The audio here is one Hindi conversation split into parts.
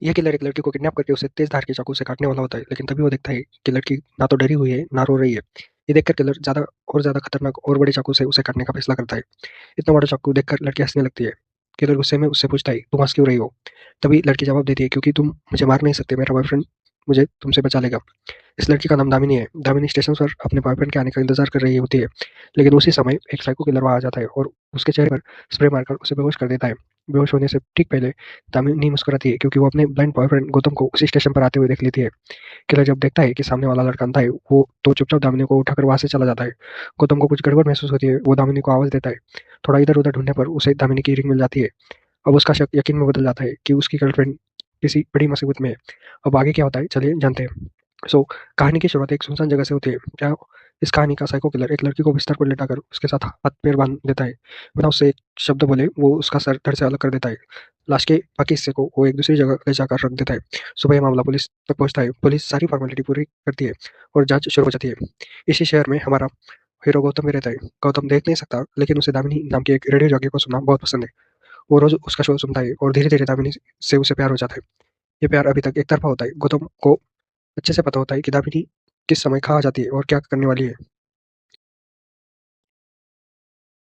यह किलर एक लड़की को किडनैप करके उसे तेज धार के चाकू से काटने वाला होता है, लेकिन तभी वो देखता है कि लड़की ना तो डरी हुई है ना रो रही है। ये देखकर किलर ज्यादा खतरनाक और बड़े चाकू से उसे काटने का फैसला करता है। इतना बड़ा चाकू देखकर लड़की हंसने लगती है। किलर गुस्से में उससे पूछता है, तुम हंस क्यों रही हो? तभी लड़की जवाब देती है, क्योंकि तुम मुझे मार नहीं सकते, मेरा बॉयफ्रेंड मुझे तुमसे बचा लेगा। इस लड़की का नाम दामिनी है। दामिनी स्टेशन पर अपने बॉयफ्रेंड के आने का इंतजार कर रही होती है, लेकिन उसी समय एक साइको किलर वहां आ जाता है और उसके चेहरे पर स्प्रे मारकर उसे बेहोश कर देता है। बेहोश होने से ठीक पहले दामिनी मुस्कुराती है, क्योंकि वो अपने ब्लाइंड बॉयफ्रेंड गौतम को उसी स्टेशन पर आते हुए देख लेती है। किलर जब देखता है कि सामने वाला लड़का अंधा है, वो तो चुपचाप दामिनी को उठाकर वहां से चला जाता है। गौतम को कुछ गड़बड़ महसूस होती है, वो दामिनी को आवाज देता है। थोड़ा इधर उधर ढूंढने पर उसे दामिनी की रिंग मिल जाती है। अब उसका शक यकीन में बदल जाता है कि उसकी गर्लफ्रेंड किसी बड़ी मुसीबत में है। अब आगे क्या होता है, चलिए जानते हैं। सो कहानी की शुरुआत एक सुनसान जगह से होती है। क्या इस कहानी का साइको किलर एक लड़की को बिस्तर पर लेटाकर उसके साथ हाथ पैर बांध देता है। बिना उससे एक शब्द बोले वो उसका सर धड़ से अलग कर देता है। लाश के बाकी हिस्से को वो एक दूसरी जगह ले जाकर रख देता है। सुबह यह मामला पुलिस तक पहुंचता है। पुलिस सारी फॉर्मेलिटी पूरी करती है और जांच शुरू हो जाती है। इसी शहर में हमारा हीरो गौतम भी रहता है। गौतम देख नहीं सकता, लेकिन उसे दामिनी नाम की एक रेडियो जॉकी को सुनना बहुत पसंद है। वो रोज उसका शो सुनता है और धीरे धीरे दामिनी से उसे प्यार हो जाता है। ये प्यार अभी तक एक तरफा होता है। गौतम को अच्छे से पता होता है कि दामिनी किस समय कहाँ जाती है और क्या करने वाली है।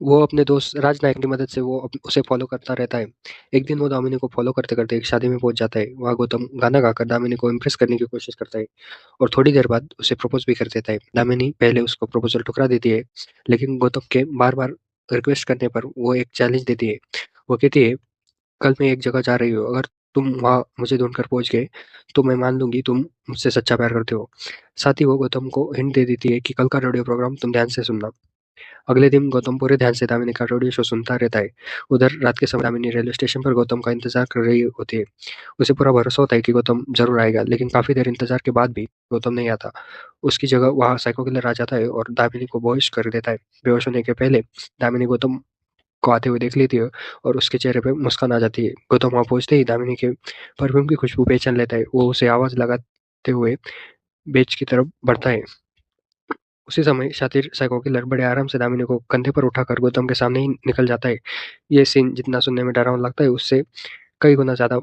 वो अपने दोस्त राज नायक की मदद से उसे फॉलो करता रहता है। एक दिन वो दामिनी को फॉलो करते करते एक शादी में पहुंच जाता है। वहाँ गौतम गाना गाकर दामिनी को इम्प्रेस करने की कोशिश करता है और थोड़ी देर बाद उसे प्रपोज भी कर देता है। दामिनी पहले उसको प्रपोजल ठुकरा देती है, लेकिन गौतम के बार बार रिक्वेस्ट करने पर वो एक चैलेंज देती है। वो कहती है, कल मैं एक जगह जा रही हूँ, अगर तुम वहाँ मुझे ढूंढकर पहुंच गए तो मैं मान लूंगी तुम मुझसे सच्चा प्यार करते हो। साथ ही वो गौतम को हिंट दे देती है कि कल का रेडियो प्रोग्राम तुम ध्यान से सुनना। अगले दिन गौतम पूरे ध्यान से दामिनी का रेडियो शो सुनता रहता है। उधर रात के समय दामिनी रेलवे स्टेशन पर गौतम का इंतजार कर रही होती है। उसे पूरा भरोसा होता है कि गौतम जरूर आएगा, लेकिन काफी देर इंतजार के बाद भी गौतम नहीं आता। उसकी जगह वहाँ साइको किलर आ जाता है और दामिनी को बेहोश कर देता है। बेहोश होने के पहले दामिनी गौतम को आते हुए देख लेती है और उसके चेहरे पे मुस्कान आ जाती है। गौतम वहाँ पहुंचते ही दामिनी के परफ्यूम की खुशबू पहचान लेता है। वो उसे आवाज लगाते हुए बेच की तरफ बढ़ता है। उसी समय शातिर साइको किलर बड़े आराम से दामिनी को कंधे पर उठाकर गौतम के सामने ही निकल जाता है। ये सीन जितना सुनने में डरावना लगता है, उससे कई गुना ज्यादा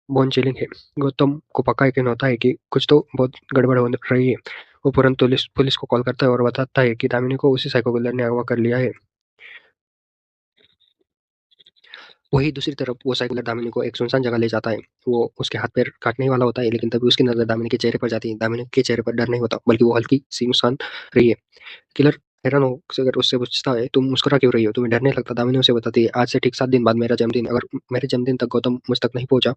बोन चिलिंग है। गौतम को पक्का यकीन होता है कि कुछ तो बहुत गड़बड़ हो रही है। वो तुरंत पुलिस पुलिस को कॉल करता है और बताता है कि दामिनी को उसी साइको किलर ने अगवा कर लिया है। वहीं दूसरी तरफ वो साइकिलर दामिनी को एक सुनसान जगह ले जाता है। वो उसके हाथ पैर काटने ही वाला होता है, लेकिन तभी उसकी नजर दामिनी के चेहरे पर जाती है। दामिनी के चेहरे पर डर नहीं होता, बल्कि वो हल्की सी मुस्कान रही है। किलर हैरान होकर उससे पूछता है, तुम मुस्कुरा क्यों रही हो? तुम्हें डर नहीं लगता? दामिनी उसे बताती है, आज से ठीक 7 दिन बाद मेरा जन्मदिन। अगर मेरे जन्मदिन तक गौतम मुझ तक नहीं पहुंचा